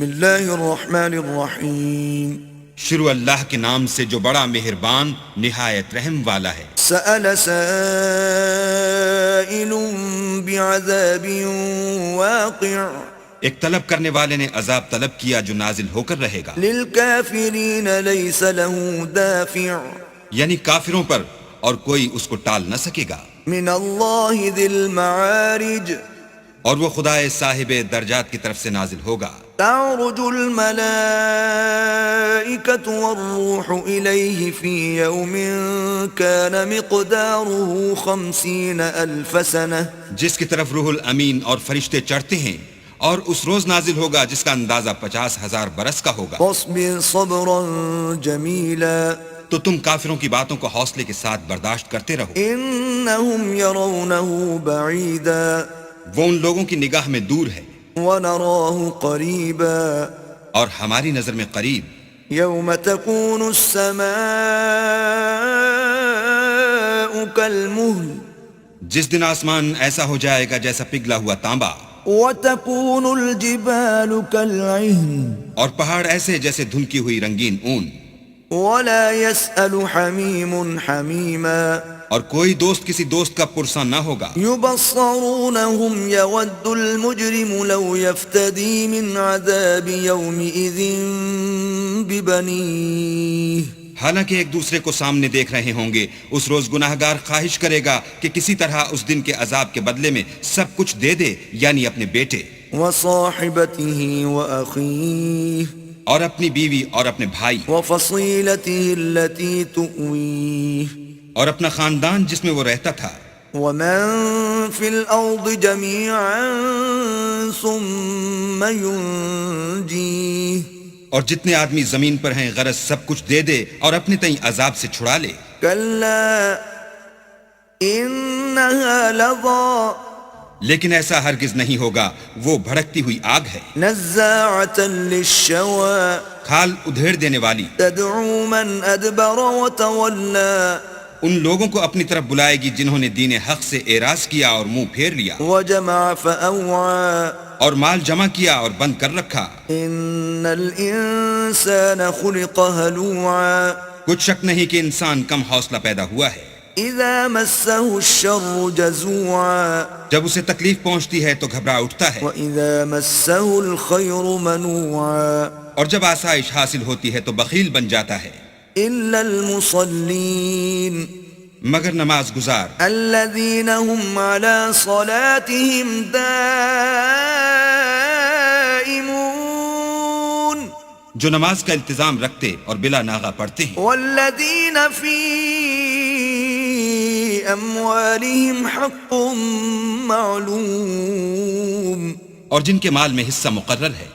اللہ الرحمن الرحیم. شروع اللہ کے نام سے جو بڑا مہربان نہایت رحم والا ہے. سأل سائل بعذاب واقع. ایک طلب کرنے والے نے عذاب طلب کیا جو نازل ہو کر رہے گا. للکافرین لیس له دافع. یعنی کافروں پر اور کوئی اس کو ٹال نہ سکے گا. من اللہ ذی المعارج. اور وہ خدا صاحب درجات کی طرف سے نازل ہوگا. تعرج الملائکة والروح الیہ فی یوم کان مقداره 50,000 سنة. جس کی طرف روح الامین اور فرشتے چڑھتے ہیں اور اس روز نازل ہوگا جس کا اندازہ 50,000 برس کا ہوگا. فاصبر صبرا جمیلا. تو تم کافروں کی باتوں کو حوصلے کے ساتھ برداشت کرتے رہو. انہم یرونہ بعیدا. وہ ان لوگوں کی نگاہ میں دور ہے ونراہ قریبا. اور ہماری نظر میں قریب. یوم تکون السماء کالمہل. جس دن آسمان ایسا ہو جائے گا جیسا پگھلا ہوا تانبا. وتکون الجبال کالعہن. اور پہاڑ ایسے جیسے دھنکی ہوئی رنگین اون. ولا يسأل حمیم حمیما. اور کوئی دوست کسی دوست کا پرساں نہ ہوگا. یبصرونہم یود المجرم لو یفتدی من عذاب یومئذ ببنیہ. حالانکہ ایک دوسرے کو سامنے دیکھ رہے ہوں گے اس روز گناہگار خواہش کرے گا کہ کسی طرح اس دن کے عذاب کے بدلے میں سب کچھ دے دے، یعنی اپنے بیٹے وصاحبتہ واخیہ. اور اپنی بیوی اور اپنے بھائی وفصیلتہ التی تؤویہ. اور اپنا خاندان جس میں وہ رہتا تھا. ومن فی الارض جمیعا ثم ینجیہ. اور جتنے آدمی زمین پر ہیں غرض سب کچھ دے دے اور اپنے تئیں عذاب سے چھڑا لے. کلا انہا لظی. لیکن ایسا ہرگز نہیں ہوگا، وہ بھڑکتی ہوئی آگ ہے. نزاعتا للشوى. کھال ادھیڑ دینے والی. تدعو من ادبر وتولى. ان لوگوں کو اپنی طرف بلائے گی جنہوں نے دین حق سے اعراض کیا اور منہ پھیر لیا. وجمع فأوعى. اور مال جمع کیا اور بند کر رکھا. ان الانسان خلق هلوعا. کچھ شک نہیں کہ انسان کم حوصلہ پیدا ہوا ہے. اذا مسه الشر جزوعا. جب اسے تکلیف پہنچتی ہے تو گھبرا اٹھتا ہے. واذا مسه الخير منوعا. اور جب آسائش حاصل ہوتی ہے تو بخیل بن جاتا ہے. الا المصلين. مگر نماز گزار. الذين هم على صلاتهم دائمون. جو نماز کا التزام رکھتے اور بلا ناغہ پڑھتے ہیں. والذين في اموالهم حق معلوم. اور جن کے مال میں حصہ مقرر ہے.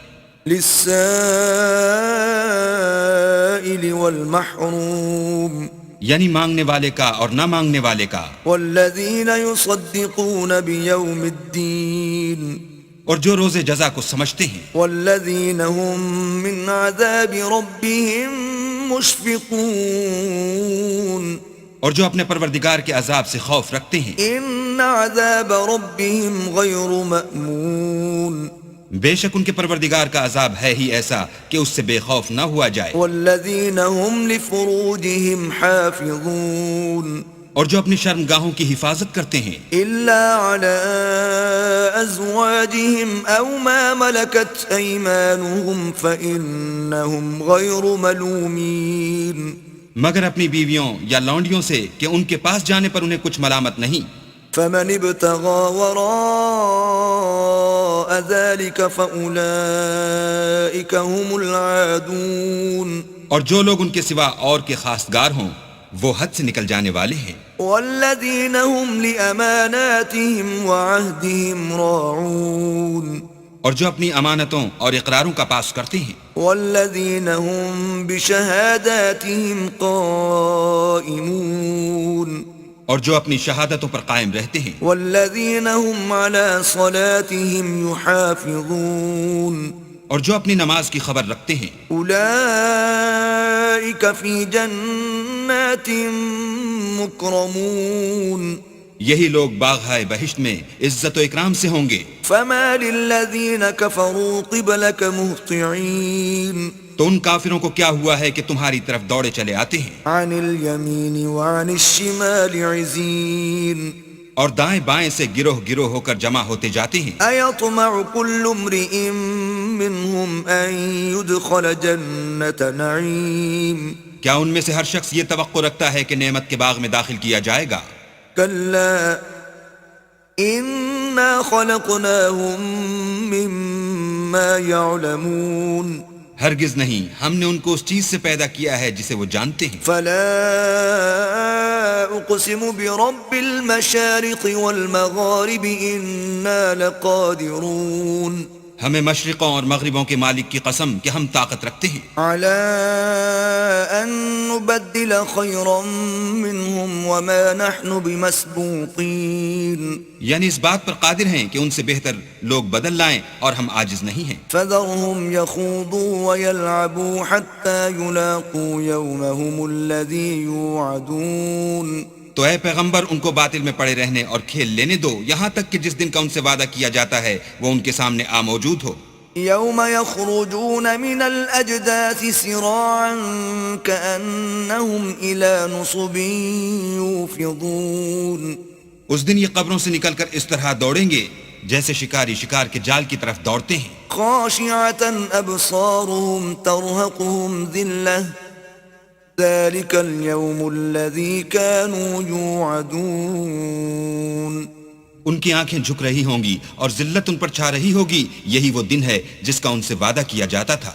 للسائل والمحروم. یعنی مانگنے والے کا اور نہ مانگنے والے کا. والذین یصدقون بیوم الدین. اور جو روز جزا کو سمجھتے ہیں. والذین هم من عذاب ربهم مشفقون. اور جو اپنے پروردگار کے عذاب سے خوف رکھتے ہیں. ان عذاب ربهم غیر مأمون. بے شک ان کے پروردگار کا عذاب ہے ہی ایسا کہ اس سے بے خوف نہ ہوا جائے. والذین هم لفروجهم حافظون. اور جو اپنی شرمگاہوں کی حفاظت کرتے ہیں. الا على ازواجهم او ما ملكت ايمانهم فانهم غير ملومين. مگر اپنی بیویوں یا لونڈیوں سے کہ ان کے پاس جانے پر انہیں کچھ ملامت نہیں. فمن ابتغى وراء ذلك فأولئك هم العادون. اور جو لوگ ان کے سوا اور کے خاصگار ہوں وہ حد سے نکل جانے والے ہیں. والذین هم لأماناتهم وعهدهم راعون. اور جو اپنی امانتوں اور اقراروں کا پاس کرتے ہیں. والذین هم بشهاداتهم قائمون. اور جو اپنی شہادتوں پر قائم رہتے ہیں. والذین هم على صلاتهم يحافظون. اور جو اپنی نماز کی خبر رکھتے ہیں. اولئک فی جنات مکرمون. یہی لوگ باغ بہشت میں عزت و اکرام سے ہوں گے. فما للذين كفروا قبلك مهطعين تو ان کافروں کو کیا ہوا ہے کہ تمہاری طرف دوڑے چلے آتے ہیں، عن اليمين وعن الشمال عزين اور دائیں بائیں سے گروہ گروہ ہو کر جمع ہوتے جاتے ہیں. أيطمع كل امرئ منهم أن يدخل جنة نعيم کیا ان میں سے ہر شخص یہ توقع رکھتا ہے کہ نعمت کے باغ میں داخل کیا جائے گا؟ كلا إنا خلقناهم مما يعلمون ہرگز نہیں، ہم نے ان کو اس چیز سے پیدا کیا ہے جسے وہ جانتے ہیں. فلا أقسم برب المشارق والمغارب إنا لقادرون ہمیں مشرقوں اور مغربوں کے مالک کی قسم کہ ہم طاقت رکھتے ہیں على أن نبدل خيرا منهم وما نحن بمسبوقين یعنی اس بات پر قادر ہیں کہ ان سے بہتر لوگ بدل لائیں اور ہم عاجز نہیں ہیں. فذرهم يخوضوا ويلعبوا حتى يلاقوا يومهم الذي يوعدون تو اے پیغمبر ان کو باطل میں پڑے رہنے اور کھیل لینے دو یہاں تک کہ جس دن کا ان سے وعدہ کیا جاتا ہے وہ ان کے سامنے موجود ہو. يوم يخرجون من الأجداث سراعا كأنهم إلى نصب يوفضون اس دن یہ قبروں سے نکل کر اس طرح دوڑیں گے جیسے شکاری شکار کے جال کی طرف دوڑتے ہیں. خاشعة أبصارهم ترهقهم ذلة ذلك اليوم الذي كانوا يوعدون ان کی آنکھیں جھک رہی ہوں گی اور ذلت ان پر چھا رہی ہوگی، یہی وہ دن ہے جس کا ان سے وعدہ کیا جاتا تھا.